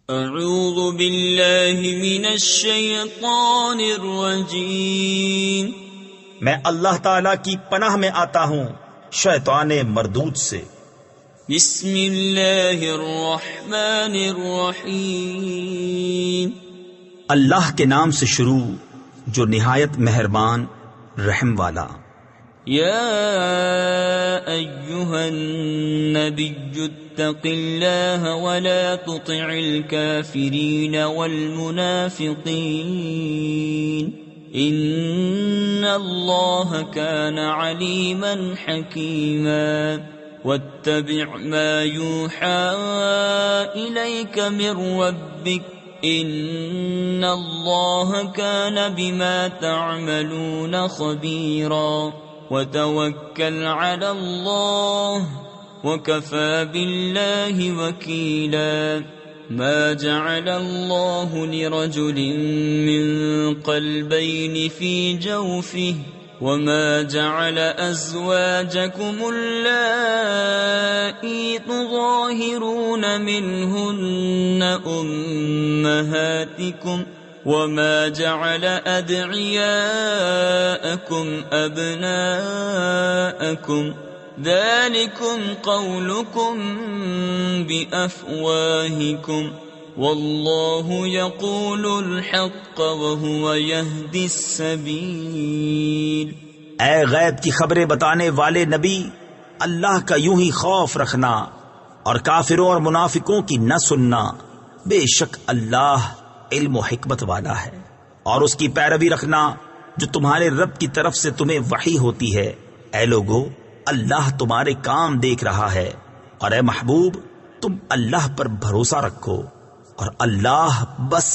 اعوذ باللہ من الشیطان الرجیم، میں اللہ تعالی کی پناہ میں آتا ہوں شیطان مردود سے۔ بسم اللہ الرحمن الرحیم، اللہ کے نام سے شروع جو نہایت مہربان رحم والا۔ یا ایہا النبی اتق اللہ ولا تطع الکافرین والمنافقین ان اللہ کان علیما حکیما واتبع ما یوحى الیک من ربک ان اللہ کان بما تعملون خبیرا وتوکل علی اللہ وَكَفَى بِاللَّهِ وَكِيلًا مَا جَعَلَ اللَّهُ لِرَجُلٍ مِّن قَلْبَيْنِ فِي جَوْفِهِ وَمَا جَعَلَ أَزْوَاجَكُمُ اللَّائِي تُظَاهِرُونَ مِنْهُنَّ أُمَّهَاتِكُمْ وَمَا جَعَلَ أَدْعِيَاءَكُمْ أَبْنَاءَكُمْ ذَلِكُمْ قَوْلُكُمْ بِأَفْوَاهِكُمْ وَاللَّهُ يَقُولُ الْحَقَّ وَهُوَ يَهْدِي السَّبِيلَ۔ اے غیب کی خبریں بتانے والے نبی، اللہ کا یوں ہی خوف رکھنا اور کافروں اور منافقوں کی نہ سننا، بے شک اللہ علم و حکمت والا ہے، اور اس کی پیروی رکھنا جو تمہارے رب کی طرف سے تمہیں وحی ہوتی ہے۔ اے لوگو، اللہ تمہارے کام دیکھ رہا ہے، اور اے محبوب تم اللہ پر بھروسہ رکھو، اور اللہ بس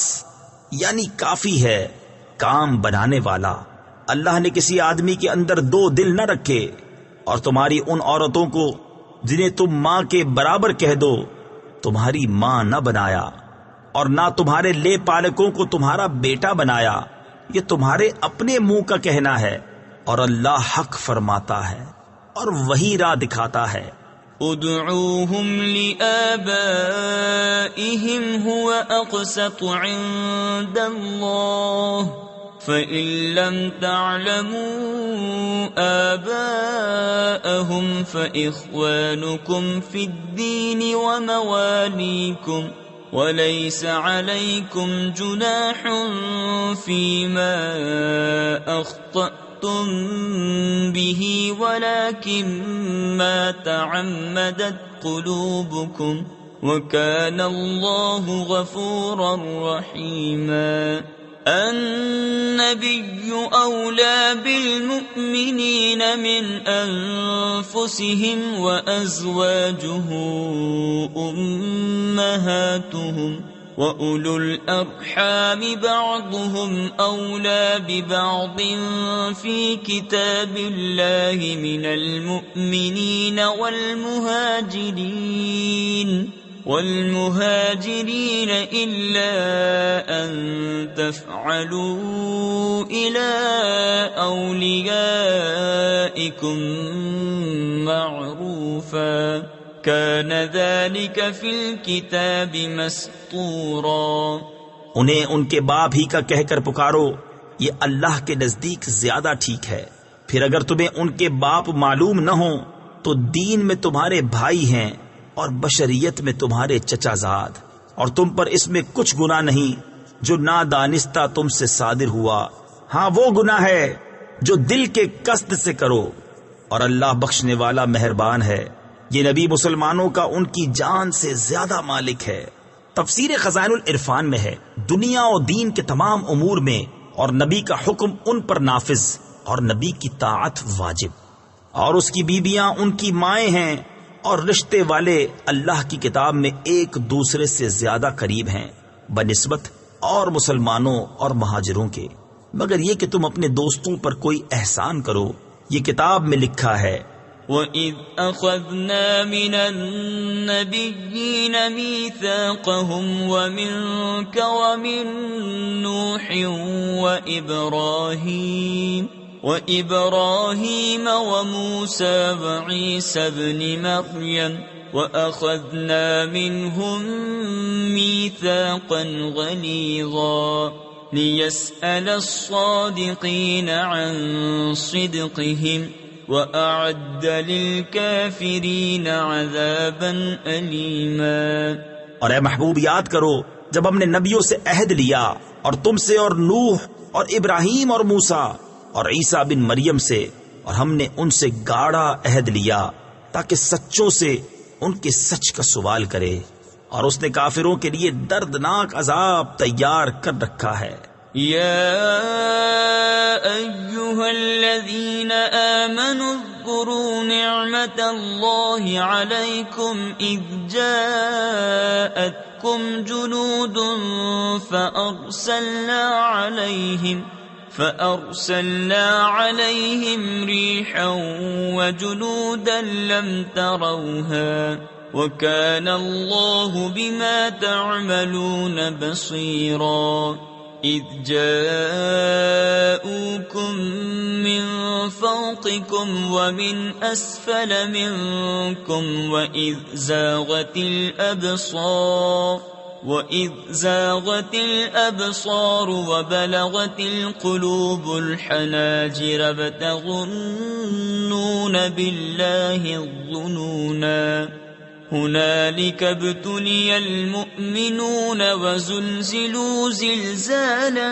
یعنی کافی ہے کام بنانے والا۔ اللہ نے کسی آدمی کے اندر دو دل نہ رکھے، اور تمہاری ان عورتوں کو جنہیں تم ماں کے برابر کہہ دو تمہاری ماں نہ بنایا، اور نہ تمہارے لے پالکوں کو تمہارا بیٹا بنایا، یہ تمہارے اپنے منہ کا کہنا ہے، اور اللہ حق فرماتا ہے اور وہی راہ دکھاتا ہے۔ ادعوهم لآبائهم هو أقسط عند الله فإن لم تعلموا آباءهم فإخوانكم في الدين ومواليكم وليس عليكم جناح فيما أخطأتم به ولكن ما تعمدت قلوبكم وكان الله غفورا رحيما۔ النبي أولى بالمؤمنين من أنفسهم وأزواجه أمهاتهم وَأُولُو الْأَرْحَامِ بَعْضُهُمْ أَوْلَى بِبَعْضٍ فِي كِتَابِ اللَّهِ مِنَ الْمُؤْمِنِينَ وَالْمُهَاجِرِينَ إِلَّا أَن تَفْعَلُوا إِلَى أَوْلِيَائِكُمْ مَعْرُوفًا كَانَ ذَلِكَ فِي الْكِتَابِ مَسْطُورًا۔ انہیں ان کے باپ ہی کا کہہ کر پکارو، یہ اللہ کے نزدیک زیادہ ٹھیک ہے۔ پھر اگر تمہیں ان کے باپ معلوم نہ ہوں تو دین میں تمہارے بھائی ہیں اور بشریت میں تمہارے چچا زاد، اور تم پر اس میں کچھ گناہ نہیں جو نادانستہ تم سے صادر ہوا، ہاں وہ گناہ ہے جو دل کے قصد سے کرو، اور اللہ بخشنے والا مہربان ہے۔ یہ نبی مسلمانوں کا ان کی جان سے زیادہ مالک ہے۔ تفسیر خزائن العرفان میں ہے، دنیا و دین کے تمام امور میں اور نبی کا حکم ان پر نافذ اور نبی کی طاعت واجب، اور اس کی بیویاں ان کی مائیں ہیں، اور رشتے والے اللہ کی کتاب میں ایک دوسرے سے زیادہ قریب ہیں بنسبت اور مسلمانوں اور مہاجروں کے، مگر یہ کہ تم اپنے دوستوں پر کوئی احسان کرو، یہ کتاب میں لکھا ہے۔ وَإِذْ أَخَذْنَا مِنَ النَّبِيِّينَ مِيثَاقَهُمْ وَمِنْكَ وَمِنْ نُوحٍ وَإِبْرَاهِيمَ وَمُوسَى وَعِيسَى ابْنِ مَرْيَمَ وَأَخَذْنَا مِنْهُمْ مِيثَاقًا غَلِيظًا لِيَسْأَلَ الصَّادِقِينَ عَنْ صِدْقِهِمْ وَأَعَدَّ لِلْكَافِرِينَ عَذَابًا أَلِيمًا۔ اور اے محبوب یاد کرو جب ہم نے نبیوں سے عہد لیا، اور تم سے اور نوح اور ابراہیم اور موسیٰ اور عیسیٰ بن مریم سے، اور ہم نے ان سے گاڑھا عہد لیا تاکہ سچوں سے ان کے سچ کا سوال کرے، اور اس نے کافروں کے لیے دردناک عذاب تیار کر رکھا ہے۔ یا ایہا الذین آمنوا اذکروا نعمت اللہ علیکم اذ جاءتکم جنود فأرسلنا عليهم ريحا وجنودا لم تروها وكان الله بما تعملون بصيرا إذ جاءوكم من فوقكم ومن أسفل منكم وَإِذْ زَاغَتِ الْأَبْصَارُ وَبَلَغَتِ الْقُلُوبُ الْحَنَاجِرَ وَتَظُنُّونَ بِاللَّهِ الظُّنُونَا هُنَالِكَ ابْتُلِيَ الْمُؤْمِنُونَ وَزُلْزِلُوا زِلْزَالًا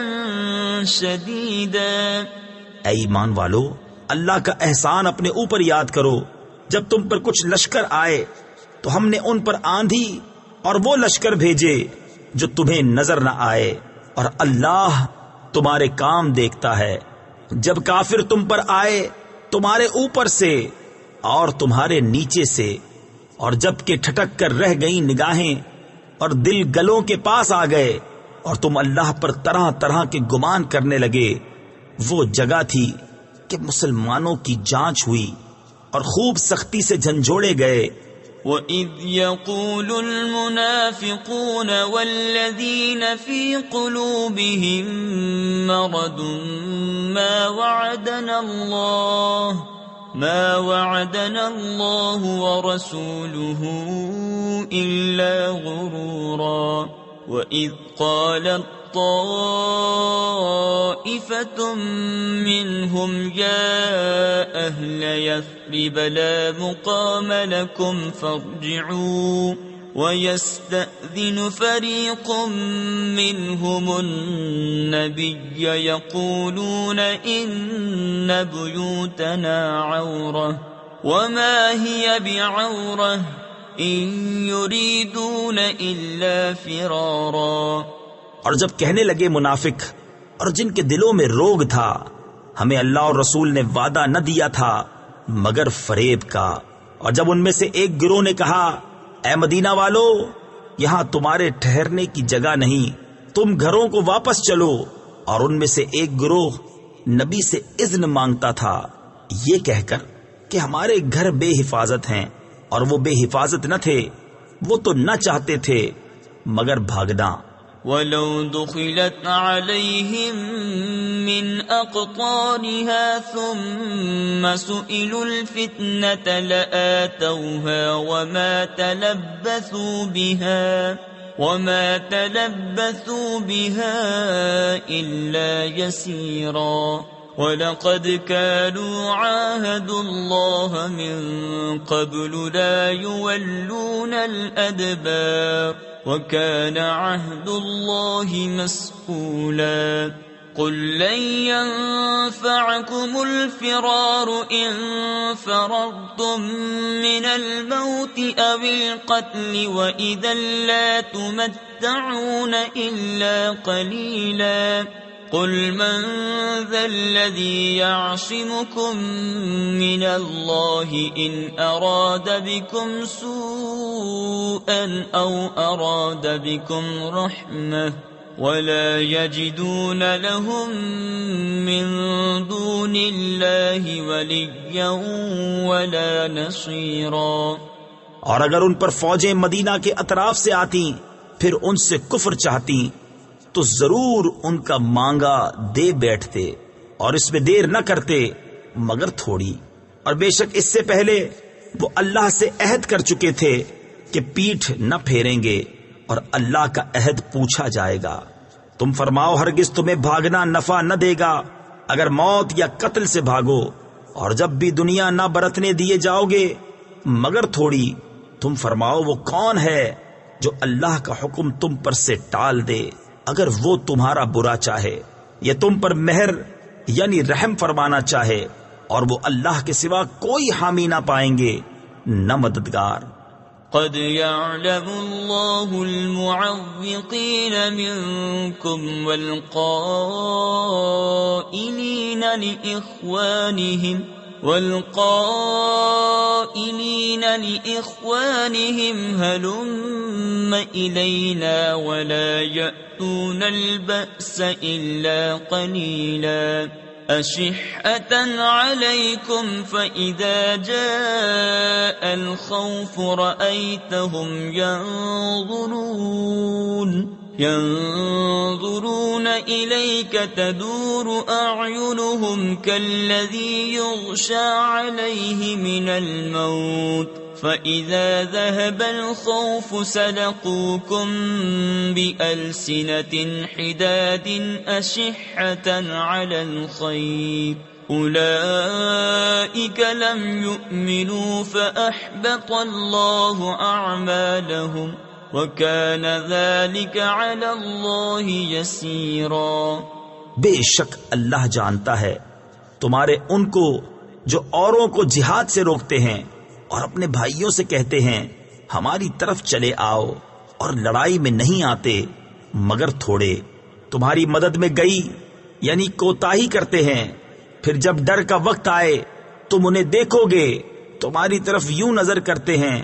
شَدِيدًا۔ اے ایمان والو، اللہ کا احسان اپنے اوپر یاد کرو، جب تم پر کچھ لشکر آئے تو ہم نے ان پر آندھی اور وہ لشکر بھیجے جو تمہیں نظر نہ آئے، اور اللہ تمہارے کام دیکھتا ہے۔ جب کافر تم پر آئے تمہارے اوپر سے اور تمہارے نیچے سے، اور جب کہ ٹھٹک کر رہ گئیں نگاہیں اور دل گلوں کے پاس آ گئے، اور تم اللہ پر طرح طرح کے گمان کرنے لگے، وہ جگہ تھی کہ مسلمانوں کی جانچ ہوئی اور خوب سختی سے جھنجھوڑے گئے۔ وَإِذْ يَقُولُ الْمُنَافِقُونَ وَالَّذِينَ فِي قُلُوبِهِم مَّرَضٌ مَّا وَعَدَنَا اللَّهُ وَرَسُولُهُ إِلَّا غُرُورًا وَإِذْ قَالَتْ طَائِفَةٌ مِّنْهُمْ يَا أَهْلَ يَثْرِبَ لَا مُقَامَ لَكُمْ فَارْجِعُوا وَيَسْتَأْذِنُ فَرِيقٌ مِّنْهُمُ النَّبِيَّ يَقُولُونَ إِنَّ بُيُوتَنَا عَوْرَةٌ وَمَا هِيَ بِعَوْرَةٍ إِن يُرِيدُونَ إِلَّا فِرَارًا۔ اور جب کہنے لگے منافق اور جن کے دلوں میں روگ تھا، ہمیں اللہ اور رسول نے وعدہ نہ دیا تھا مگر فریب کا، اور جب ان میں سے ایک گروہ نے کہا اے مدینہ والو، یہاں تمہارے ٹھہرنے کی جگہ نہیں، تم گھروں کو واپس چلو، اور ان میں سے ایک گروہ نبی سے اذن مانگتا تھا یہ کہہ کر کہ ہمارے گھر بے حفاظت ہیں، اور وہ بے حفاظت نہ تھے، وہ تو نہ چاہتے تھے مگر بھاگنا۔ وَلَوْ دُخِلَتْ عَلَيْهِمْ مِنْ أَقْطَارِهَا ثُمَّ سُئِلُوا الْفِتْنَةَ لَآتَوْهَا وَمَا تَلَبَّثُوا بِهَا إِلَّا يَسِيرًا وَلَقَدْ كَانُوا عَاهَدُوا اللَّهَ مِنْ قَبْلُ لَا يُوَلُّونَ الْأَدْبَارَ وَكَانَ عَهْدُ اللَّهِ مَسْئُولًا قُلْ لَنْ يَنْفَعَكُمُ الْفِرَارُ إِنْ فَرَرْتُمْ مِنَ الْمَوْتِ أَوِ الْقَتْلِ وَإِذًا لَا تُمَتَّعُونَ إِلَّا قَلِيلًا قُلْ مَنْ ذَا الَّذِي يَعْصِمُكُمْ مِنَ اللَّهِ إِنْ أَرَادَ بِكُمْ سُوءًا أَوْ أَرَادَ بِكُمْ رَحْمَةً وَلَا يَجِدُونَ لَهُم مِّن دُونِ اللَّهِ وَلِيًّا وَلَا نَصِيرًا۔ اور اگر ان پر فوجیں مدینہ کے اطراف سے آتی پھر ان سے کفر چاہتی تو ضرور ان کا مانگا دے بیٹھتے، اور اس میں دیر نہ کرتے مگر تھوڑی، اور بے شک اس سے پہلے وہ اللہ سے عہد کر چکے تھے کہ پیٹھ نہ پھیریں گے اور اللہ کا عہد پوچھا جائے گا۔ تم فرماؤ ہرگز تمہیں بھاگنا نفع نہ دے گا اگر موت یا قتل سے بھاگو، اور جب بھی دنیا نہ برتنے دیے جاؤ گے مگر تھوڑی۔ تم فرماؤ وہ کون ہے جو اللہ کا حکم تم پر سے ٹال دے اگر وہ تمہارا برا چاہے، یا تم پر مہر یعنی رحم فرمانا چاہے، اور وہ اللہ کے سوا کوئی حامی نہ پائیں گے نہ مددگار۔ قد يعلم الله المعوقين منكم والقائلين لإخوانهم هلم إلينا ولا يأتون البأس إلا قليلا أشحة عليكم فإذا جاء الخوف رأيتهم ينظرون إليك تدور أعينهم كالذي يغشى عليه من الموت فإذا ذهب الخوف سلقوكم بألسنة حداد أشحة على الخير أولئك لم يؤمنوا فأحبط الله أعمالهم وَكَانَ ذَلِكَ عَلَى اللَّهِ يَسِيرًا۔ بے شک اللہ جانتا ہے تمہارے ان کو جو اوروں کو جہاد سے روکتے ہیں اور اپنے بھائیوں سے کہتے ہیں ہماری طرف چلے آؤ، اور لڑائی میں نہیں آتے مگر تھوڑے۔ تمہاری مدد میں گئی یعنی کوتاہی کرتے ہیں، پھر جب ڈر کا وقت آئے تم انہیں دیکھو گے تمہاری طرف یوں نظر کرتے ہیں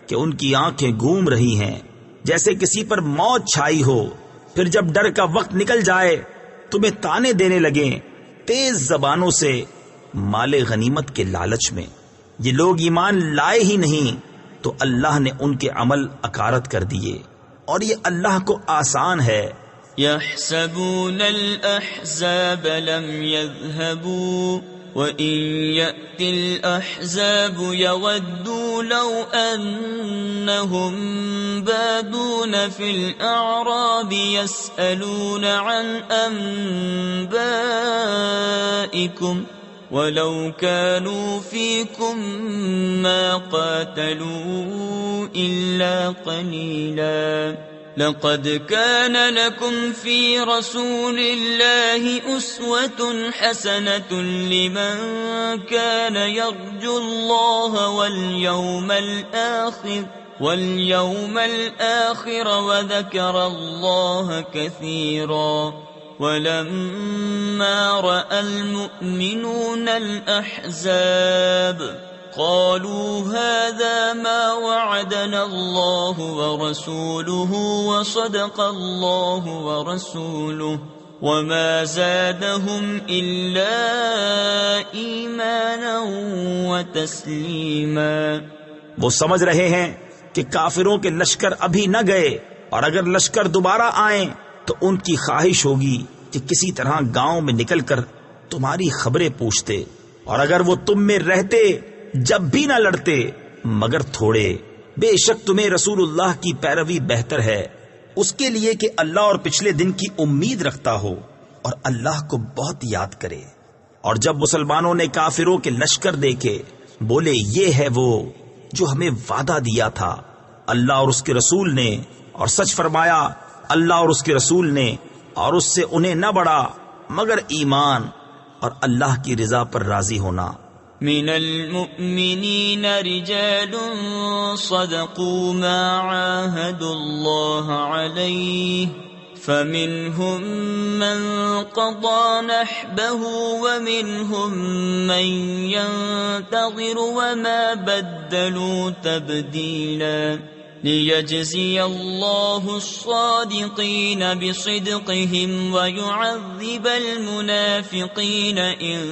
کہ ان کی آنکھیں گھوم رہی ہیں جیسے کسی پر موت چھائی ہو، پھر جب ڈر کا وقت نکل جائے تمہیں تانے دینے لگیں تیز زبانوں سے مال غنیمت کے لالچ میں۔ یہ لوگ ایمان لائے ہی نہیں تو اللہ نے ان کے عمل اکارت کر دیے، اور یہ اللہ کو آسان ہے۔ يحسبون الأحزاب لم يذهبوا وَإِن يَأْتِ الْأَحْزَابُ يَوَدُّوا لَوْ أَنَّهُمْ بَادُونَ فِي الْأَعْرَابِ يَسْأَلُونَ عَنْ أَنْبَائِكُمْ وَلَوْ كَانُوا فِيكُمْ مَا قَاتَلُوا إِلَّا قَلِيلًا لقد كان لكم في رسول الله أسوة حسنة لمن كان يرجو الله واليوم الآخر وذكر الله كثيرا ولما رأى المؤمنون الأحزاب قالوا هذا ما وعدنا الله ورسوله وصدق الله ورسوله وما زادهم إلا إيمانا وتسليما۔ وہ سمجھ رہے ہیں کہ کافروں کے لشکر ابھی نہ گئے، اور اگر لشکر دوبارہ آئیں تو ان کی خواہش ہوگی کہ کسی طرح گاؤں میں نکل کر تمہاری خبریں پوچھتے، اور اگر وہ تم میں رہتے جب بھی نہ لڑتے مگر تھوڑے۔ بے شک تمہیں رسول اللہ کی پیروی بہتر ہے اس کے لیے کہ اللہ اور پچھلے دن کی امید رکھتا ہو اور اللہ کو بہت یاد کرے۔ اور جب مسلمانوں نے کافروں کے لشکر دیکھے بولے یہ ہے وہ جو ہمیں وعدہ دیا تھا اللہ اور اس کے رسول نے، اور سچ فرمایا اللہ اور اس کے رسول نے، اور اس سے انہیں نہ بڑھا مگر ایمان اور اللہ کی رضا پر راضی ہونا۔ من المؤمنين رجال صدقوا ما عاهدوا الله عليه فمنهم من قضى نحبه ومنهم من ينتظر وما بدلوا تبديلا ليجزي الله الصادقين بصدقهم ويعذب المنافقين إن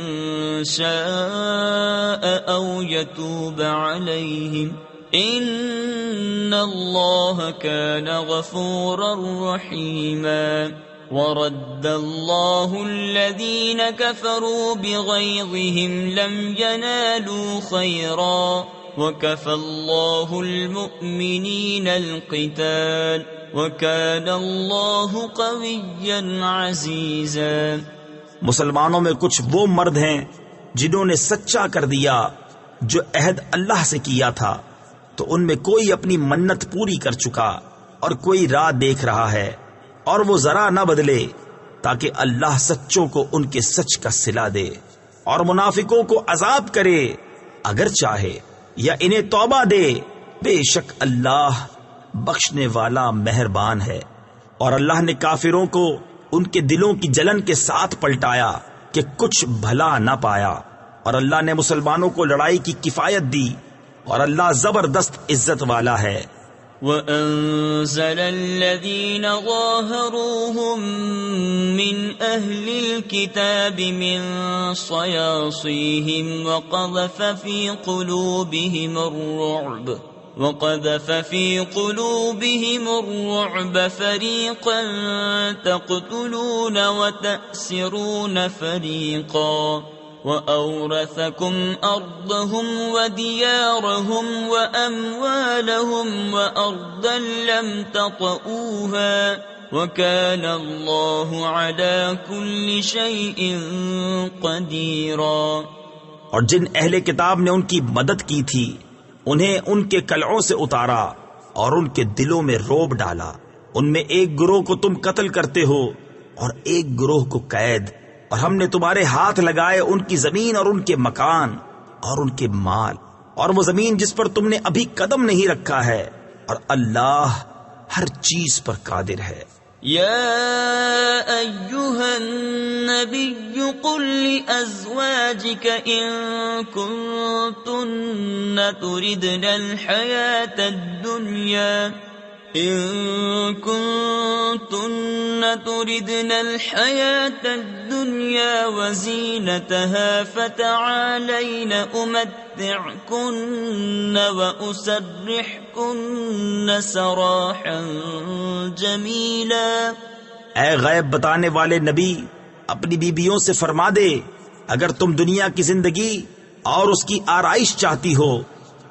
شاء أو يتوب عليهم إن الله كان غفورا رحيما۔ ورد الله الذين كفروا بغيظهم لم ينالوا خيرا وَكَفَى اللَّهُ الْمُؤْمِنِينَ الْقِتَالَ وَكَانَ اللَّهُ قَوِيًّا عَزِيزًا۔ مسلمانوں میں کچھ وہ مرد ہیں جنہوں نے سچا کر دیا جو عہد اللہ سے کیا تھا، تو ان میں کوئی اپنی منت پوری کر چکا اور کوئی راہ دیکھ رہا ہے، اور وہ ذرا نہ بدلے تاکہ اللہ سچوں کو ان کے سچ کا صلہ دے، اور منافقوں کو عذاب کرے اگر چاہے، یا انہیں توبہ دے، بے شک اللہ بخشنے والا مہربان ہے۔ اور اللہ نے کافروں کو ان کے دلوں کی جلن کے ساتھ پلٹایا کہ کچھ بھلا نہ پایا، اور اللہ نے مسلمانوں کو لڑائی کی کفایت دی، اور اللہ زبردست عزت والا ہے۔ وَأَنزَلَ الَّذِينَ ظَاهَرُوهُم مِّنْ أَهْلِ الْكِتَابِ مِنْ صَيَاصِيهِمْ وَقَذَفَ فِي قُلُوبِهِمُ الرُّعْبَ فَرِيقًا تَقْتُلُونَ وَتَأْسِرُونَ فَرِيقًا وَأَوْرَثَكُمْ أَرْضَهُمْ وَدِيَارَهُمْ وَأَمْوَالَهُمْ وَأَرْضًا لَّمْ تَطَئُوهَا وَكَانَ اللَّهُ عَلَى كُلِّ شَيْءٍ قَدِيرًا۔ اور جن اہل کتاب نے ان کی مدد کی تھی انہیں ان کے قلعوں سے اتارا اور ان کے دلوں میں روب ڈالا، ان میں ایک گروہ کو تم قتل کرتے ہو اور ایک گروہ کو قید، اور ہم نے تمہارے ہاتھ لگائے ان کی زمین اور ان کے مکان اور ان کے مال، اور وہ زمین جس پر تم نے ابھی قدم نہیں رکھا ہے، اور اللہ ہر چیز پر قادر ہے۔ يا أيها النبي قل لأزواجك إن كنتن تردن الحياة الدنيا وزينتها فتعالين أمتعكن وأسرحكن سراحا جميلا۔ اے غیب بتانے والے نبی، اپنی بیویوں سے فرما دے اگر تم دنیا کی زندگی اور اس کی آرائش چاہتی ہو۔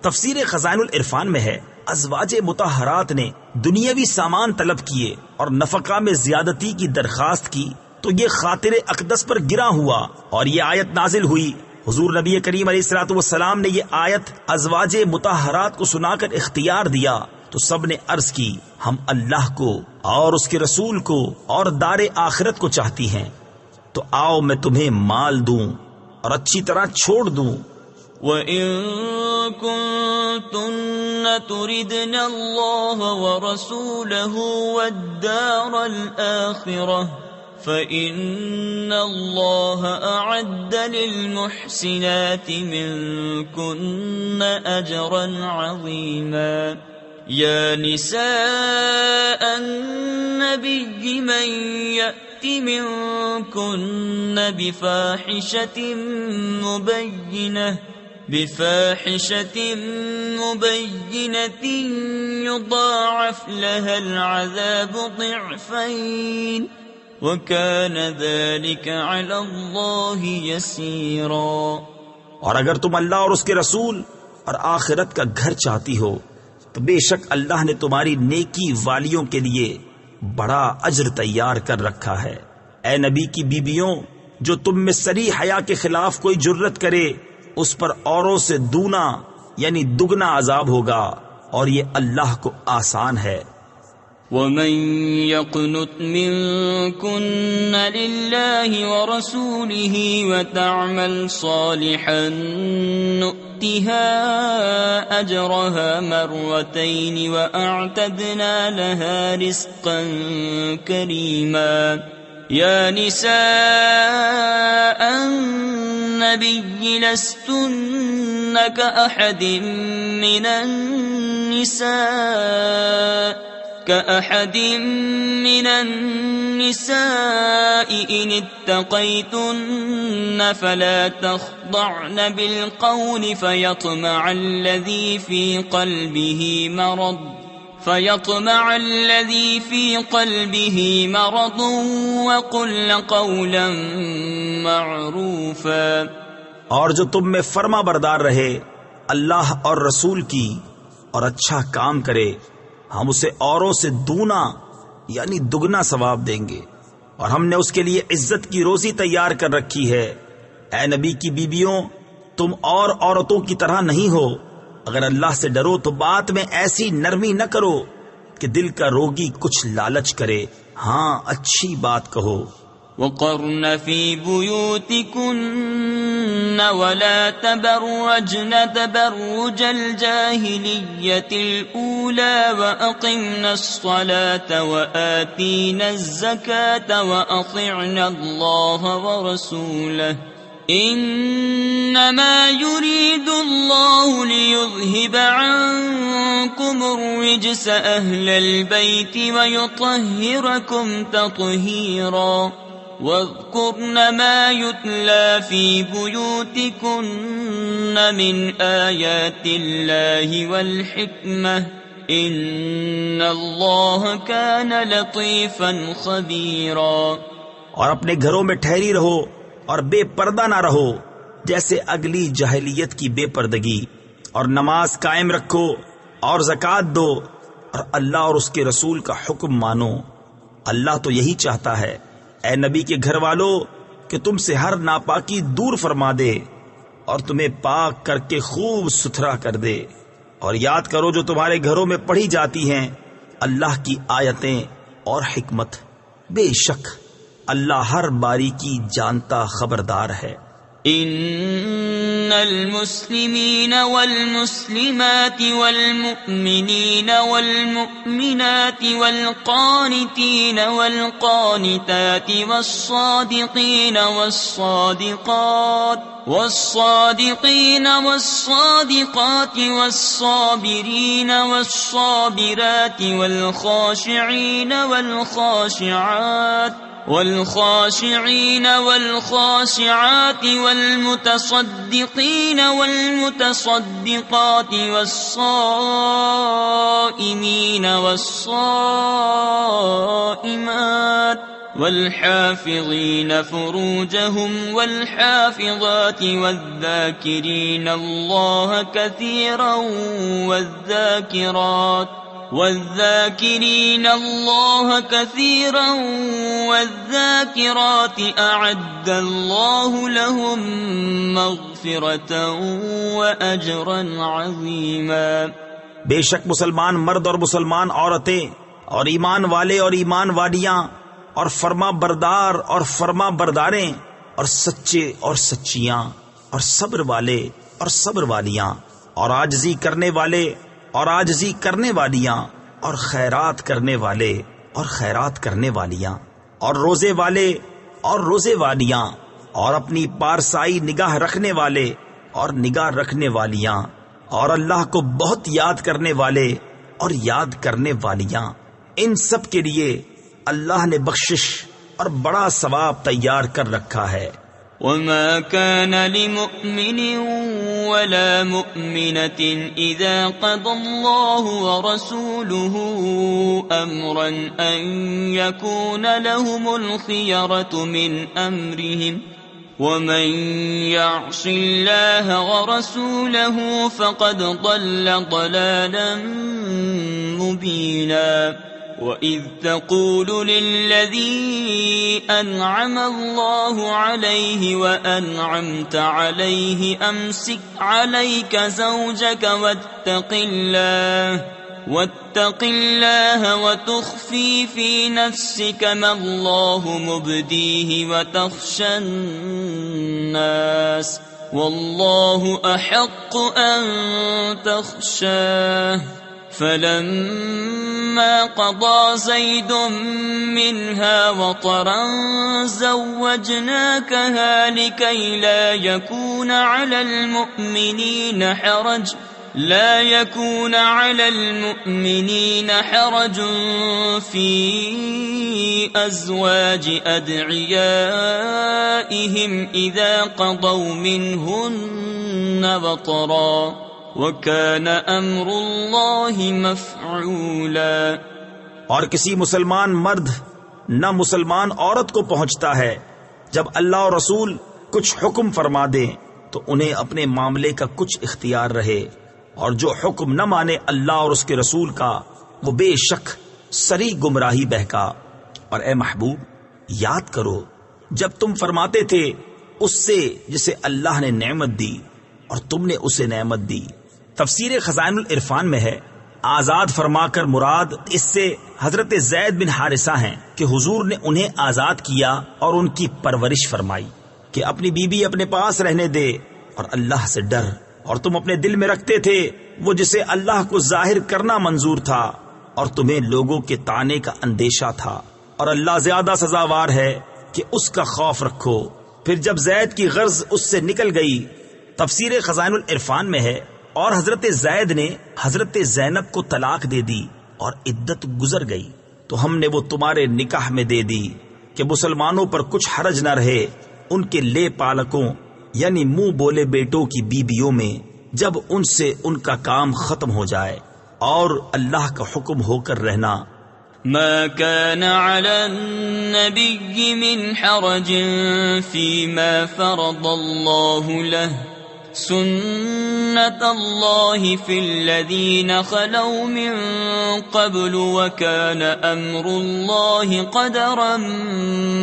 تفسیر خزائن العرفان میں ہے ازواج مطہرات نے دنیاوی سامان طلب کیے اور نفقہ میں زیادتی کی درخواست کی تو یہ خاطر اقدس پر گرا ہوا اور یہ آیت نازل ہوئی۔ حضور نبی کریم علیہ الصلوۃ والسلام نے یہ آیت ازواج مطہرات کو سنا کر اختیار دیا تو سب نے عرض کی ہم اللہ کو اور اس کے رسول کو اور دار آخرت کو چاہتی ہیں، تو آؤ میں تمہیں مال دوں اور اچھی طرح چھوڑ دوں۔ وَإِن كُنتُنَّ تُرِدْنَ اللَّهَ وَرَسُولَهُ وَالدَّارَ الْآخِرَةَ فَإِنَّ اللَّهَ أَعَدَّ لِلْمُحْسِنَاتِ مِنكُنَّ أَجْرًا عَظِيمًا۔ يَا نِسَاءَ النَّبِيِّ مَن يَأْتِ مِنكُنَّ بِفَاحِشَةٍ مُبَيِّنَةٍ يُضَاعَفْ لَهَا الْعَذَابُ ضِعْفَيْنِ وَكَانَ ذَلِكَ عَلَى اللَّهِ يَسِيرًا۔ اور اگر تم اللہ اور اس کے رسول اور آخرت کا گھر چاہتی ہو تو بے شک اللہ نے تمہاری نیکی والیوں کے لیے بڑا اجر تیار کر رکھا ہے۔ اے نبی کی بیویوں، جو تم میں صریح حیا کے خلاف کوئی جرت کرے اس پر اوروں سے دونا یعنی دگنا عذاب ہوگا، اور یہ اللہ کو آسان ہے۔ وَمَن يَقْنُتْ مِنكُنَّ لِلَّهِ وَرَسُولِهِ وَتَعْمَلْ صَالِحًا نُؤْتِهَا أَجْرَهَا مَرَّتَيْنِ وَأَعْتَدْنَا لَهَا رِزْقًا كَرِيمًا۔ يَا نِسَاءَ النَّبِيِّ لَسْتُنَّ كَأَحَدٍ مِّنَ النِّسَاءِ إِنِ اتَّقَيْتُنَّ فَلَا تَخْضَعْنَ بِالْقَوْلِ فَيَطْمَعَ الَّذِي فِي قَلْبِهِ مَرَضٌ وَقُلْنَ قَوْلًا مَّعْرُوفًا۔ اور جو تم میں فرما بردار رہے اللہ اور رسول کی اور اچھا کام کرے ہم اسے اوروں سے دونا یعنی دگنا ثواب دیں گے، اور ہم نے اس کے لیے عزت کی روزی تیار کر رکھی ہے۔ اے نبی کی بیویوں، تم اور عورتوں کی طرح نہیں ہو، اگر اللہ سے ڈرو تو بات میں ایسی نرمی نہ کرو کہ دل کا روگی کچھ لالچ کرے، ہاں اچھی بات کہو۔ وقرن في بيوتكن ولا تبرجن تبرج الجاهلية الأولى وأقمنا الصلاة وآتينا الزكاة وأطعنا الله ورسوله إنما يريد الله ليذهب عنكم الرجس أهل البيت ويطهركم تطهيرا واذكرن ما يتلى في بيوتكن من آيات الله والحكمة إن الله كان لطيفا خبيرا۔ اور اپنے گھروں میں ٹھہری رہو اور بے پردہ نہ رہو جیسے اگلی جاہلیت کی بے پردگی، اور نماز قائم رکھو اور زکوٰۃ دو اور اللہ اور اس کے رسول کا حکم مانو۔ اللہ تو یہی چاہتا ہے اے نبی کے گھر والو کہ تم سے ہر ناپاکی دور فرما دے اور تمہیں پاک کر کے خوب ستھرا کر دے، اور یاد کرو جو تمہارے گھروں میں پڑھی جاتی ہیں اللہ کی آیتیں اور حکمت، بے شک اللہ ہر باریکی جانتا خبردار ہے۔ ان المسلمین والمسلمات والمؤمنین والمؤمنات والقانتین والقانتات والصادقین والصادقات والصادقات والصابرین والصابرات والخاشعین والخاشعات والمتصدقين والمتصدقات والصائمين والصائمات والحافظين فروجهم والحافظات والذاكرين الله كثيرا والذاكرين الله كثيرا والذاكرات أعد الله لهم مغفرة وأجرا عظيما۔ بے شک مسلمان مرد اور مسلمان عورتیں اور ایمان والے اور ایمان والیاں اور فرما بردار اور فرما برداریں اور سچے اور سچیاں اور صبر والے اور صبر والیاں اور عاجزی کرنے والے اور عاجزی کرنے والیاں اور خیرات کرنے والے اور خیرات کرنے والیاں اور روزے والے اور روزے والیاں اور اپنی پارسائی نگاہ رکھنے والے اور نگاہ رکھنے والیاں اور اللہ کو بہت یاد کرنے والے اور یاد کرنے والیاں، ان سب کے لیے اللہ نے بخشش اور بڑا ثواب تیار کر رکھا ہے۔ وما كان لمؤمن ولا مؤمنة إذا قضى الله ورسوله أمرا أن يكون لهم الخيرة من أمرهم ومن يعص الله ورسوله فقد ضل ضلالا مبينا۔ وَإِذْ تَقُولُ لِلَّذِي أَنْعَمَ اللَّهُ عَلَيْهِ وَأَنْعَمْتَ عَلَيْهِ أَمْسِكْ عَلَيْكَ زَوْجَكَ وَاتَّقِ اللَّهَ وَتُخْفِي فِي نَفْسِكَ مَا اللَّهُ مُبْدِيهِ وَتَخْشَى النَّاسَ وَاللَّهُ أَحَقُّ أَن تَخْشَاهُ فلما قضى زيد منها وطرا زوجناكها لكي لا يكون على المؤمنين حرج في أزواج أدعيائهم إذا قضوا منهن وطرا وَكَانَ أَمْرُ اللَّهِ مَفْعُولًا۔ اور کسی مسلمان مرد نہ مسلمان عورت کو پہنچتا ہے جب اللہ اور رسول کچھ حکم فرما دیں تو انہیں اپنے معاملے کا کچھ اختیار رہے، اور جو حکم نہ مانے اللہ اور اس کے رسول کا وہ بے شک سری گمراہی بہکا۔ اور اے محبوب یاد کرو جب تم فرماتے تھے اس سے جسے اللہ نے نعمت دی اور تم نے اسے نعمت دی۔ تفسیر خزائن العرفان میں ہے آزاد فرما کر مراد اس سے حضرت زید بن حارثہ ہیں کہ حضور نے انہیں آزاد کیا اور ان کی پرورش فرمائی کہ اپنی بیوی اپنے پاس رہنے دے اور اللہ سے ڈر، اور تم اپنے دل میں رکھتے تھے وہ جسے اللہ کو ظاہر کرنا منظور تھا اور تمہیں لوگوں کے طعنے کا اندیشہ تھا، اور اللہ زیادہ سزاوار ہے کہ اس کا خوف رکھو۔ پھر جب زید کی غرض اس سے نکل گئی، تفسیر خزائن العرفان میں ہے اور حضرت زید نے حضرت زینب کو طلاق دے دی اور عدت گزر گئی تو ہم نے وہ تمہارے نکاح میں دے دی کہ مسلمانوں پر کچھ حرج نہ رہے ان کے لے پالکوں یعنی منہ بولے بیٹوں کی بیویوں میں جب ان سے ان کا کام ختم ہو جائے، اور اللہ کا حکم ہو کر رہنا۔ ما كان على النبي من حرج فيما فرض الله له سنة الله في الذين خلوا من قبل وكان أمر الله قدرا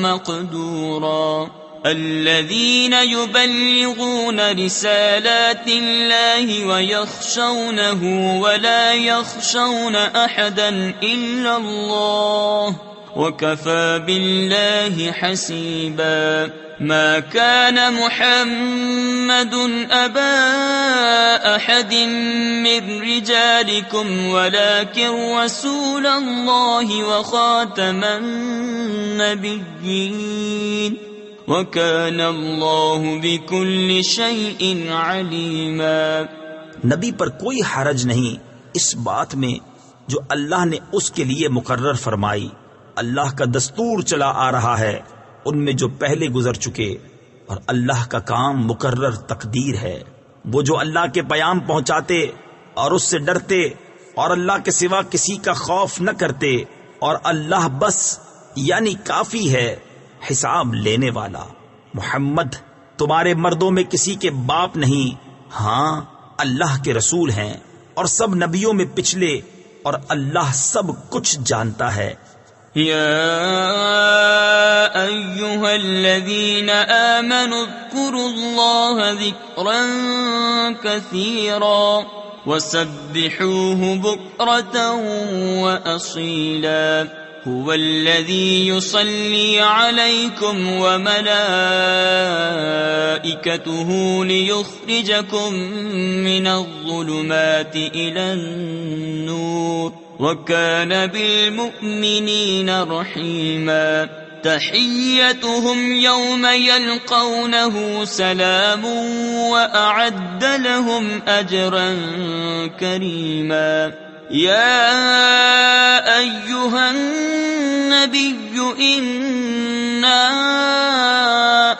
مقدورا الذين يبلغون رسالات الله ويخشونه ولا يخشون أحدا إلا الله وكفى بالله حسيبا ما كان محمد أبا أحد من رجالكم ولكن رسول الله وخاتم النبيين وَكَانَ اللَّهُ بِكُلِّ شَيْءٍ عَلِيمًا۔ نبی پر کوئی حرج نہیں اس بات میں جو اللہ نے اس کے لیے مقرر فرمائی، اللہ کا دستور چلا آ رہا ہے ان میں جو پہلے گزر چکے، اور اللہ کا کام مقرر تقدیر ہے۔ وہ جو اللہ کے پیام پہنچاتے اور اس سے ڈرتے اور اللہ کے سوا کسی کا خوف نہ کرتے، اور اللہ بس یعنی کافی ہے حساب لینے والا۔ محمد تمہارے مردوں میں کسی کے باپ نہیں، ہاں اللہ کے رسول ہیں اور سب نبیوں میں پچھلے، اور اللہ سب کچھ جانتا ہے۔ یا ایھا الذین آمنوا اذکروا اللہ ذکرا کثیرا وسبحوہ بکرۃ وأصیلا هو الذي يصلي عليكم وملائكته ليخرجكم من الظلمات إلى النور وكان بالمؤمنين رحيما تحيتهم يوم يلقونه سلام وأعد لهم أجرا كريما يا أيها النبي إنا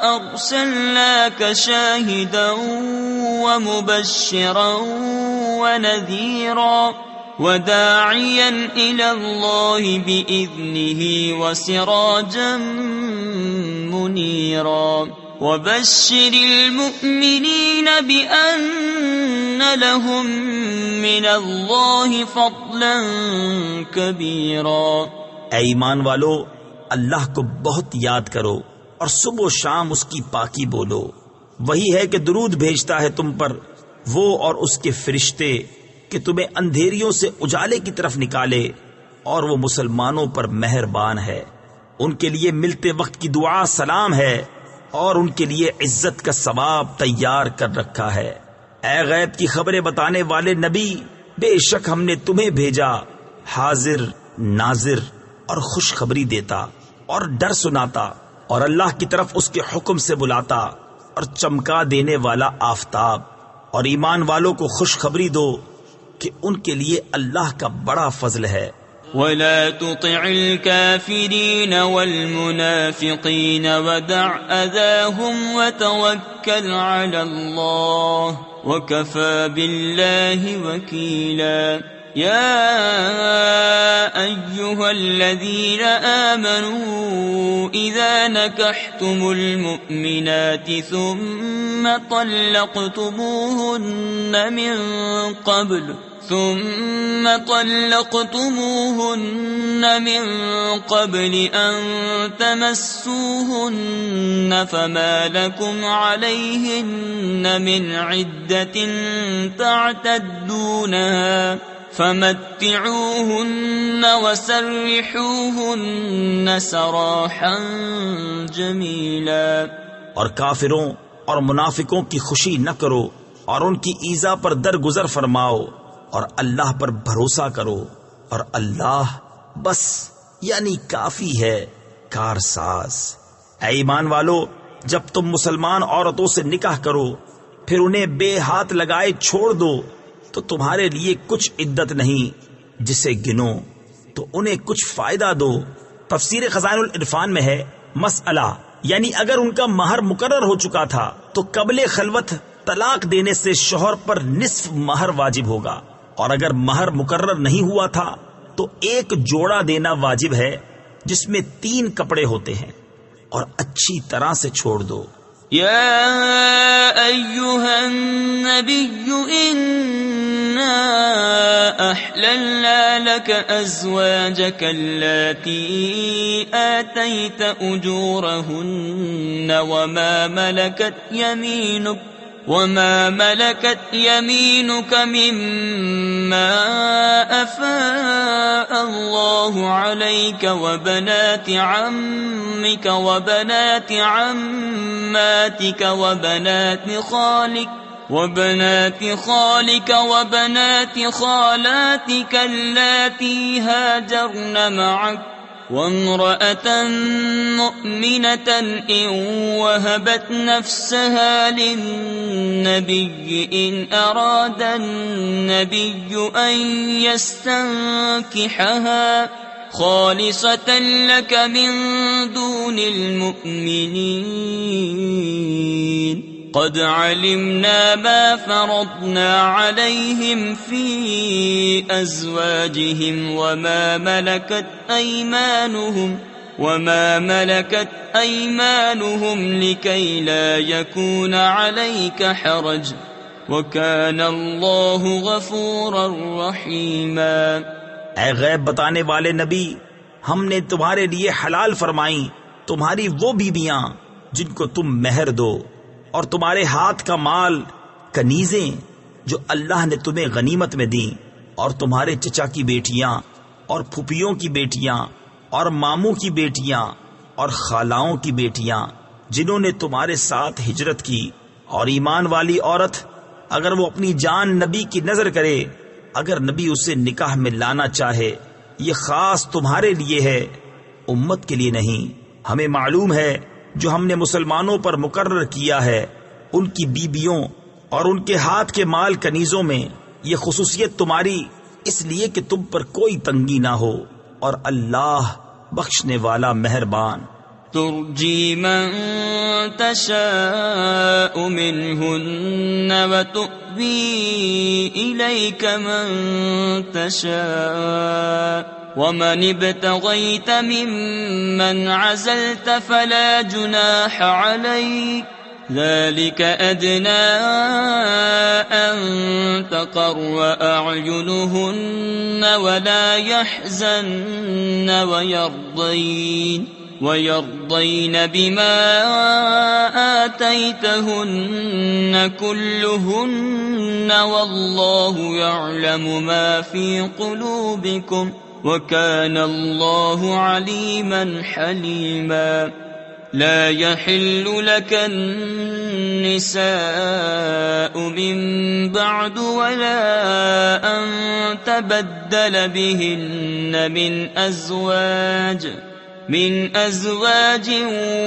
أرسلناك شاهدا ومبشرا ونذيرا وداعيا إلى الله بإذنه وسراجا منيرا وبشر المؤمنين بأن لهم من الله فضلا كبيرا۔ اے ایمان والو، اللہ کو بہت یاد کرو اور صبح و شام اس کی پاکی بولو۔ وہی ہے کہ درود بھیجتا ہے تم پر وہ اور اس کے فرشتے کہ تمہیں اندھیریوں سے اجالے کی طرف نکالے، اور وہ مسلمانوں پر مہربان ہے۔ ان کے لیے ملتے وقت کی دعا سلام ہے، اور ان کے لیے عزت کا ثواب تیار کر رکھا ہے۔ اے غیب کی خبریں بتانے والے نبی، بے شک ہم نے تمہیں بھیجا حاضر ناظر اور خوشخبری دیتا اور ڈر سناتا، اور اللہ کی طرف اس کے حکم سے بلاتا، اور چمکا دینے والا آفتاب، اور ایمان والوں کو خوشخبری دو کہ ان کے لیے اللہ کا بڑا فضل ہے۔ ولا تطع الكافرين والمنافقين ودع أذاهم وتوكل على الله وكفى بالله وكيلا۔ يا أيها الذين آمنوا إذا نكحتم المؤمنات ثم طلقتموهن من قبل أن تمسوهن فما لكم عليهن من عدة تعتدونها فمتعوهن وسرحوهن سراحا جمیلا۔ اور کافروں اور منافقوں کی خوشی نہ کرو اور ان کی ایذا پر درگزر فرماؤ اور اللہ پر بھروسہ کرو اور اللہ بس یعنی کافی ہے کارساز۔ اے ایمان والو، جب تم مسلمان عورتوں سے نکاح کرو پھر انہیں بے ہاتھ لگائے چھوڑ دو تو تمہارے لیے کچھ عدت نہیں جسے گنو تو انہیں کچھ فائدہ دو۔ تفسیر خزائن العرفان میں ہے مسئلہ، یعنی اگر ان کا مہر مقرر ہو چکا تھا تو قبل خلوت طلاق دینے سے شوہر پر نصف مہر واجب ہوگا، اور اگر مہر مقرر نہیں ہوا تھا تو ایک جوڑا دینا واجب ہے جس میں 3 کپڑے ہوتے ہیں، اور اچھی طرح سے چھوڑ دو۔ يا أيها النبي إنا أحللنا لك أزواجك اللاتي آتيت أجورهن وما ملكت يمينك مما أفاء الله عليك وبنات عمك وبنات عماتك وبنات خالك وبنات خالاتك اللاتي هاجرن معك وامرأة مؤمنة إن وهبت نفسها للنبي إن أراد النبي أن يستنكحها خالصة لك من دون المؤمنين قد علمنا ما فرضنا عليهم في أزواجهم وما ملكت أيمانهم لكي لا يكون عليك حرج وكان الله غفورا رحيما۔ اے غیب بتانے والے نبی، ہم نے تمہارے لیے حلال فرمائی تمہاری وہ بیویاں جن کو تم مہر دو، اور تمہارے ہاتھ کا مال کنیزیں جو اللہ نے تمہیں غنیمت میں دیں، اور تمہارے چچا کی بیٹیاں اور پھوپھیوں کی بیٹیاں اور ماموں کی بیٹیاں اور خالاؤں کی بیٹیاں جنہوں نے تمہارے ساتھ ہجرت کی، اور ایمان والی عورت اگر وہ اپنی جان نبی کی نظر کرے اگر نبی اسے نکاح میں لانا چاہے، یہ خاص تمہارے لیے ہے، امت کے لیے نہیں۔ ہمیں معلوم ہے جو ہم نے مسلمانوں پر مقرر کیا ہے ان کی بیبیوں اور ان کے ہاتھ کے مال کنیزوں میں، یہ خصوصیت تمہاری اس لیے کہ تم پر کوئی تنگی نہ ہو، اور اللہ بخشنے والا مہربان۔ ترجی من تشاء منہن وتؤوی الیک من تشاء ومن ابتغیت ممن عزلت فلا جناح علیک ذلك أدنى أن تقر أعينهن ولا يحزن ويرضين بما آتيتهن كلهن والله يعلم ما في قلوبكم وكان الله عليما حليما۔ لا يحل لك النساء من بعد ولا أن تبدل بهن من أزواج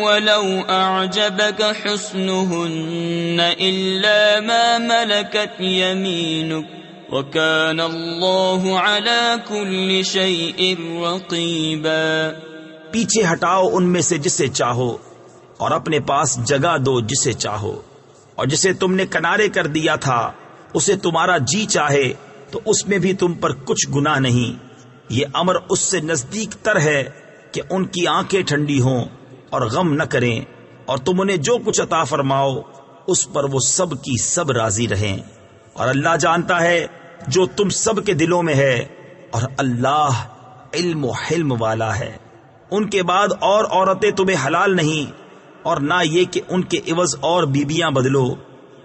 ولو أعجبك حسنهن إلا ما ملكت يمينك وكان الله على كل شيء رقيبا۔ پیچھے ہٹاؤ ان میں سے جسے چاہو اور اپنے پاس جگہ دو جسے چاہو، اور جسے تم نے کنارے کر دیا تھا اسے تمہارا جی چاہے تو اس میں بھی تم پر کچھ گناہ نہیں۔ یہ امر اس سے نزدیک تر ہے کہ ان کی آنکھیں ٹھنڈی ہوں اور غم نہ کریں، اور تم انہیں جو کچھ عطا فرماؤ اس پر وہ سب کی سب راضی رہیں، اور اللہ جانتا ہے جو تم سب کے دلوں میں ہے، اور اللہ علم و حلم والا ہے۔ ان کے بعد اور عورتیں تمہیں حلال نہیں، اور نہ یہ کہ ان کے عوض اور بیبیاں بدلو۔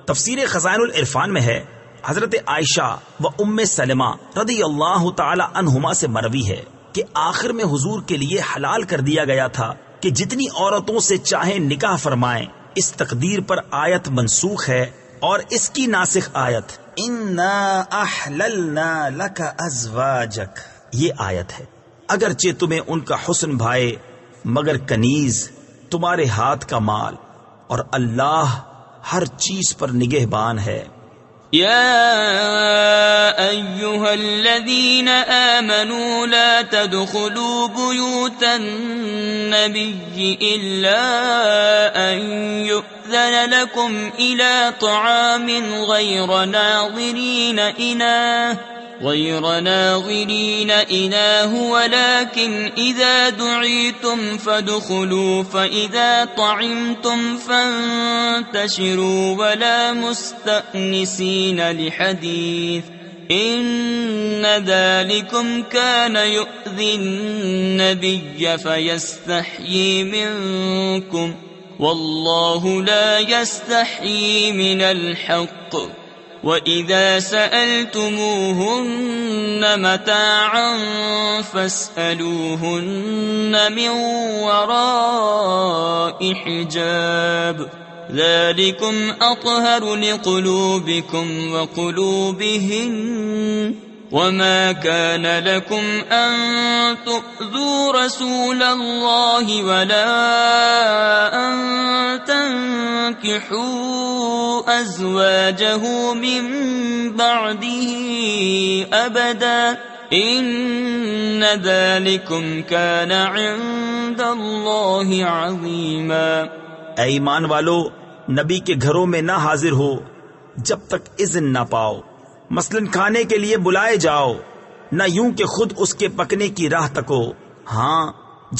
تفسیر خزائن العرفان میں ہے، حضرت عائشہ و ام سلمہ رضی اللہ تعالی عنہما سے مروی ہے کہ آخر میں حضور کے لیے حلال کر دیا گیا تھا کہ جتنی عورتوں سے چاہیں نکاح فرمائیں۔ اس تقدیر پر آیت منسوخ ہے، اور اس کی ناسخ آیت اِنَّا أَحْلَلْنَا لَكَ أَزْوَاجَكَ یہ آیت ہے۔ اگرچہ تمہیں ان کا حسن بھائے مگر کنیز تمہارے ہاتھ کا مال، اور اللہ ہر چیز پر نگہبان ہے۔ يا أيها الذين آمنوا لا تدخلوا بيوت النبي إلا أن يؤذن لكم إلى طعام غير ناظرين إناه ولكن إذا دعيتم فادخلوا فإذا طعمتم فانتشروا ولا مستأنسين لحديث إن ذلكم كان يؤذي النبي فيستحيي منكم والله لا يستحيي من الحق وَإِذَا سَأَلْتُمُوهُنَّ مَتَاعًا فَاسْأَلُوهُنَّ مِنْ وَرَاءِ حِجَابٍ ذَلِكُمْ أَطْهَرُ لِقُلُوبِكُمْ وَقُلُوبِهِنَّ وَمَا كَانَ لَكُمْ أَن تُؤْذُوا رَسُولَ اللَّهِ وَلَا أَن تَنكِحُوا أَزْوَاجَهُ مِن بَعْدِهِ أَبَدًا إِنَّ ذَلِكُمْ كَانَ عِندَ اللَّهِ عَظِيمًا۔ اے ایمان والو، نبی کے گھروں میں نہ حاضر ہو جب تک اذن نہ پاؤ، مثلاً کھانے کے لیے بلائے جاؤ، نہ یوں کہ خود اس کے پکنے کی راہ تکو، ہاں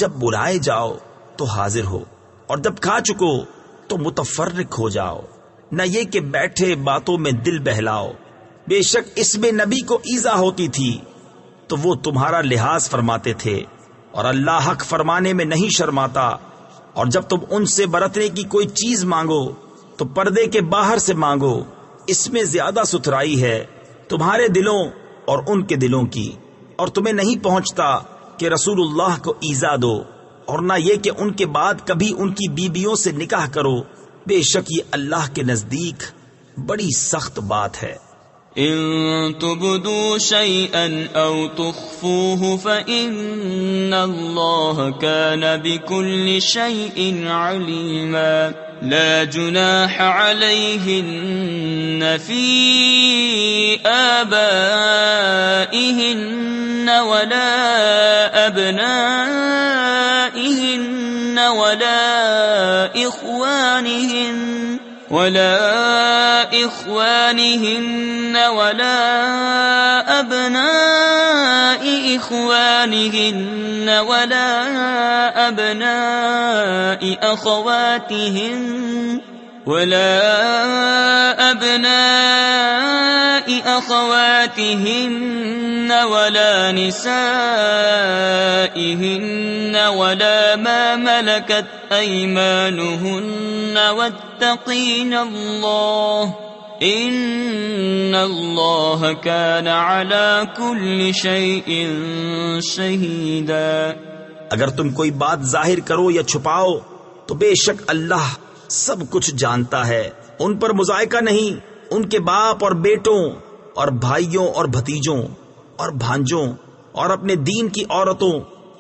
جب بلائے جاؤ تو حاضر ہو، اور جب کھا چکو تو متفرق ہو جاؤ، نہ یہ کہ بیٹھے باتوں میں دل بہلاؤ۔ بے شک اس میں نبی کو ایذا ہوتی تھی تو وہ تمہارا لحاظ فرماتے تھے، اور اللہ حق فرمانے میں نہیں شرماتا۔ اور جب تم ان سے برتنے کی کوئی چیز مانگو تو پردے کے باہر سے مانگو، اس میں زیادہ ستھرائی ہے تمہارے دلوں اور ان کے دلوں کی، اور تمہیں نہیں پہنچتا کہ رسول اللہ کو ایذا دو، اور نہ یہ کہ ان کے بعد کبھی ان کی بیویوں سے نکاح کرو، بے شک یہ اللہ کے نزدیک بڑی سخت بات ہے۔ ان تبدوا شيئا او تخفوه فإن الله كان بكل شيء عليما لا جناح عليهن في آبائهن ولا أبنائهن ولا إخوانهن ولا أبناء إخوانهن ولا أبناء أخواتهن ولا نسائهن ولا ما ملكت أيمانهن واتقين الله إن الله كان على كل شيء شهيدا۔ اگر تم کوئی بات ظاہر کرو یا چھپاؤ تو بے شک اللہ سب کچھ جانتا ہے۔ ان پر مذائقہ نہیں، ان کے باپ اور بیٹوں اور بھائیوں اور بھتیجوں اور بھانجوں اور اپنے دین کی عورتوں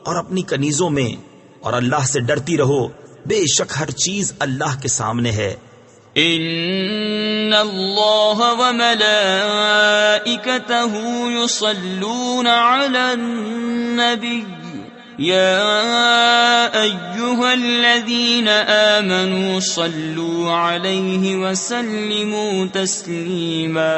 اور اپنی کنیزوں میں، اور اللہ سے ڈرتی رہو، بے شک ہر چیز اللہ کے سامنے ہے۔ ان اللہ وملائکتہ یصلون علی النبی یا ایہا الذین آمنوا صلوا علیہ وسلموا تسلیما۔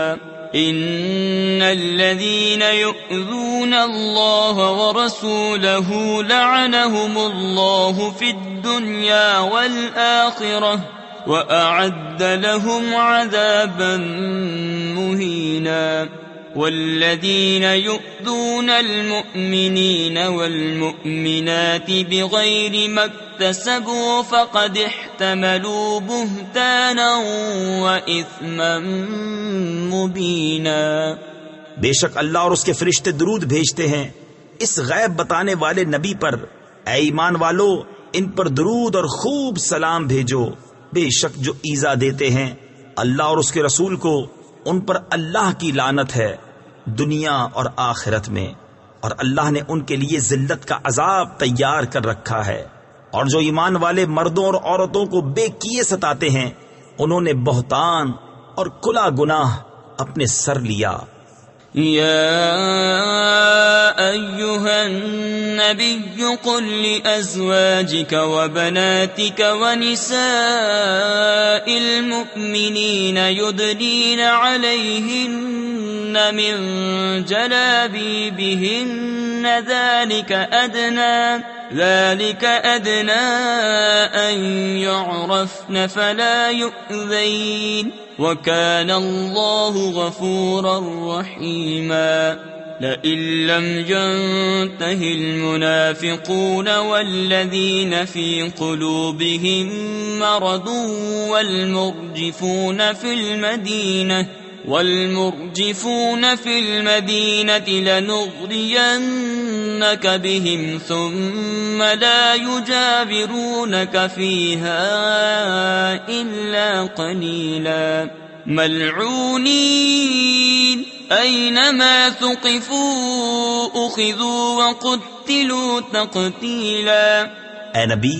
إن الذين يؤذون الله ورسوله لعنهم الله في الدنيا والآخرة وأعد لهم عذابا مهينا والذين يؤذون المؤمنين والمؤمنات بغير ما اكتسبوا فقد احتملوا بهتانا وإثما مبينا. بے شک اللہ اور اس کے فرشتے درود بھیجتے ہیں اس غیب بتانے والے نبی پر. اے ایمان والو ان پر درود اور خوب سلام بھیجو. بے شک جو ایذا دیتے ہیں اللہ اور اس کے رسول کو ان پر اللہ کی لعنت ہے دنیا اور آخرت میں، اور اللہ نے ان کے لیے ذلت کا عذاب تیار کر رکھا ہے. اور جو ایمان والے مردوں اور عورتوں کو بے کیے ستاتے ہیں انہوں نے بہتان اور کھلا گناہ اپنے سر لیا. يا أيها النبي قل لأزواجك وبناتك ونساء المؤمنين يدنين عليهن من جلابيبهن ذلك أدنى أن يعرفن فلا يؤذين وَكَانَ اللَّهُ غَفُورًا رَّحِيمًا. لَئِن لَّمْ يَنْتَهِ الْمُنَافِقُونَ وَالَّذِينَ فِي قُلُوبِهِم مَّرَضٌ وَالْمُرْجِفُونَ فِي الْمَدِينَةِ لَنُغْرِيَنَّكَ بِهِمْ ثُمَّ لَا يُجَاوِرُونَكَ فِيهَا إِلَّا قَلِيلًا. مَلْعُونِينَ أَيْنَمَا ثُقِفُوا أُخِذُوا وَقُتِّلُوا تَقْتِيلًا. اے نبی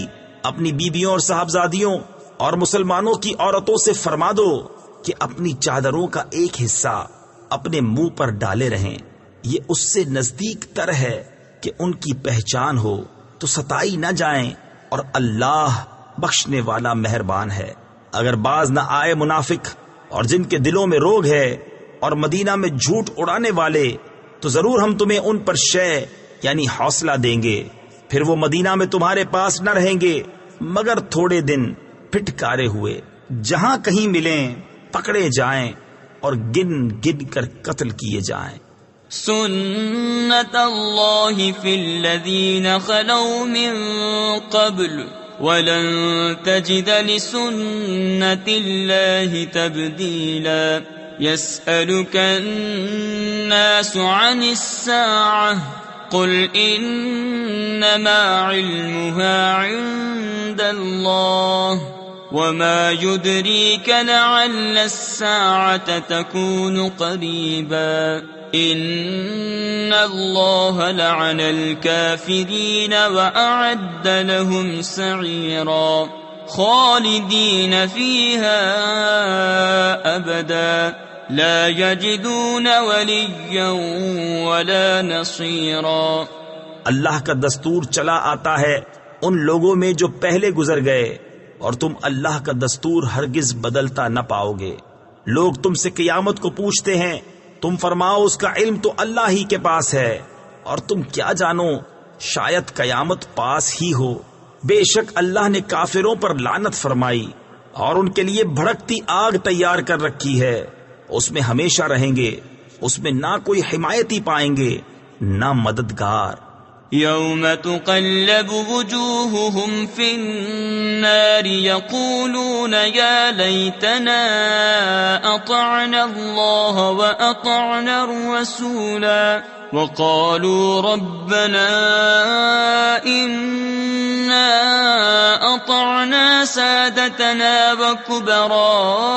اپنی بیویوں اور صاحبزادیوں اور مسلمانوں کی عورتوں سے فرما دو کہ اپنی چادروں کا ایک حصہ اپنے منہ پر ڈالے رہیں، یہ اس سے نزدیک تر ہے کہ ان کی پہچان ہو تو ستائی نہ جائیں، اور اللہ بخشنے والا مہربان ہے. اگر باز نہ آئے منافق اور جن کے دلوں میں روگ ہے اور مدینہ میں جھوٹ اڑانے والے، تو ضرور ہم تمہیں ان پر شے یعنی حوصلہ دیں گے، پھر وہ مدینہ میں تمہارے پاس نہ رہیں گے مگر تھوڑے دن، پھٹکارے ہوئے. جہاں کہیں ملیں پکڑے جائیں اور گن گن کر قتل کیے جائیں. سنت اللہ فی الذین خلو من قبل ولن تجد لسنت اللہ تبدیلا. يسألك الناس عن الساعة قل إنما علمها عند الله وما يدريك لعل الساعة تكون قريبا. إن الله لعن الكافرين وأعد لهم سعيرا خالدين فيها أبدا لا يجدون وليا ولا نصيرا. اللہ کا دستور چلا آتا ہے ان لوگوں میں جو پہلے گزر گئے، اور تم اللہ کا دستور ہرگز بدلتا نہ پاؤ گے. لوگ تم سے قیامت کو پوچھتے ہیں، تم فرماؤ اس کا علم تو اللہ ہی کے پاس ہے، اور تم کیا جانو شاید قیامت پاس ہی ہو. بے شک اللہ نے کافروں پر لعنت فرمائی اور ان کے لیے بھڑکتی آگ تیار کر رکھی ہے، اس میں ہمیشہ رہیں گے، اس میں نہ کوئی حمایتی پائیں گے نہ مددگار. يوم تقلب وجوههم في النار يقولون يا ليتنا أطعنا الله وأطعنا الرسولا وقالوا ربنا إنا أطعنا سادتنا وكبراءنا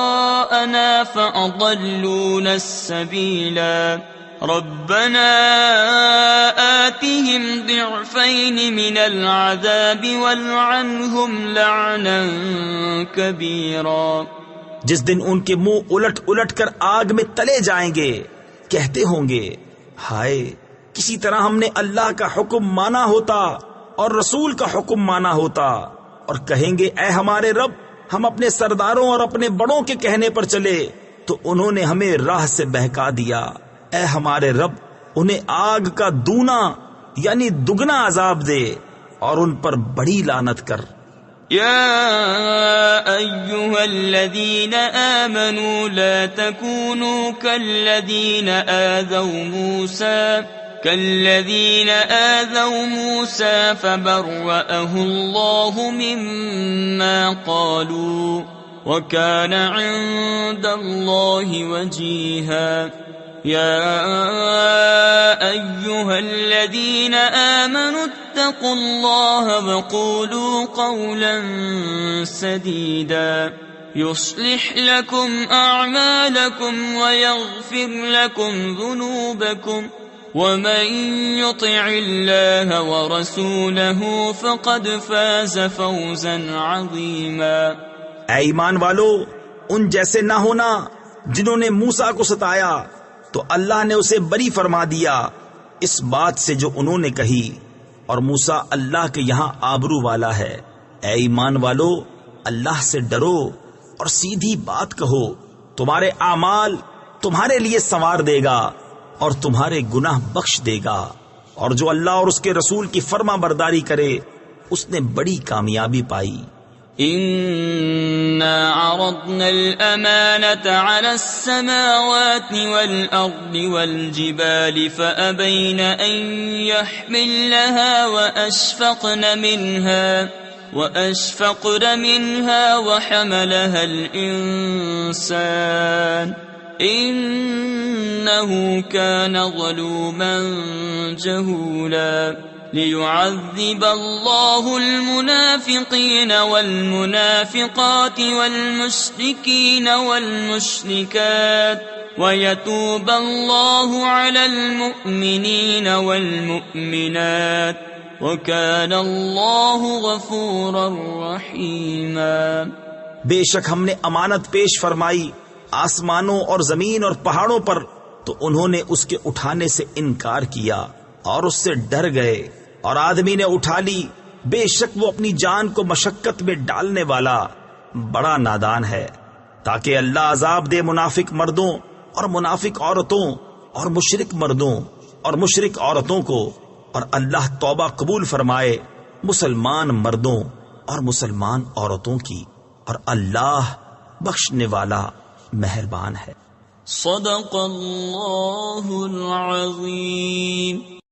فأضلونا السبيلا. ربنا آتهم ضعفين من العذاب والعنهم لعنا كبيرا. جس دن ان کے منہ الٹ الٹ کر آگ میں تلے جائیں گے، کہتے ہوں گے ہائے کسی طرح ہم نے اللہ کا حکم مانا ہوتا اور رسول کا حکم مانا ہوتا، اور کہیں گے اے ہمارے رب ہم اپنے سرداروں اور اپنے بڑوں کے کہنے پر چلے، تو انہوں نے ہمیں راہ سے بہکا دیا۔ اے ہمارے رب، انہیں آگ کا دونا یعنی دگنا عذاب دے اور ان پر بڑی لعنت کر۔ يا أيها الذين آمنوا لا تكونوا كالذين آذوا موسى فبرأه الله مما قالوا وكان عند الله وجيها۔ يا أيها الذين آمنوا اتقوا الله وقولوا قولا سديدا يصلح لكم أعمالكم ويغفر لكم ذنوبكم ومن يطع الله ورسوله فقد فاز فوزا عظيما۔ اے ایمان والو، ان جیسے نہ ہونا جنہوں نے موسیٰ کو ستایا تو اللہ نے اسے بری فرما دیا اس بات سے جو انہوں نے کہی، اور موسیٰ اللہ کے یہاں آبرو والا ہے۔ اے ایمان والو، اللہ سے ڈرو اور سیدھی بات کہو، تمہارے اعمال تمہارے لیے سنوار دے گا اور تمہارے گناہ بخش دے گا، اور جو اللہ اور اس کے رسول کی فرما برداری کرے اس نے بڑی کامیابی پائی۔ إنا عرضنا الأمانة على السماوات والأرض والجبال فأبين أن يحملنها وأشفقن منها وحملها الإنسان إنه كان ظلوما جهولا۔ ليعذب الله المنافقين والمنافقات والمشركين والمشركات ويتوب الله على المؤمنين والمؤمنات وكان الله غفورا رحيما۔ بے شک ہم نے امانت پیش فرمائی آسمانوں اور زمین اور پہاڑوں پر، تو انہوں نے اس کے اٹھانے سے انکار کیا اور اس سے ڈر گئے، اور آدمی نے اٹھا لی، بے شک وہ اپنی جان کو مشقت میں ڈالنے والا بڑا نادان ہے، تاکہ اللہ عذاب دے منافق مردوں اور منافق عورتوں اور مشرک مردوں اور مشرک عورتوں کو، اور اللہ توبہ قبول فرمائے مسلمان مردوں اور مسلمان عورتوں کی، اور اللہ بخشنے والا مہربان ہے۔ صدق اللہ العظیم۔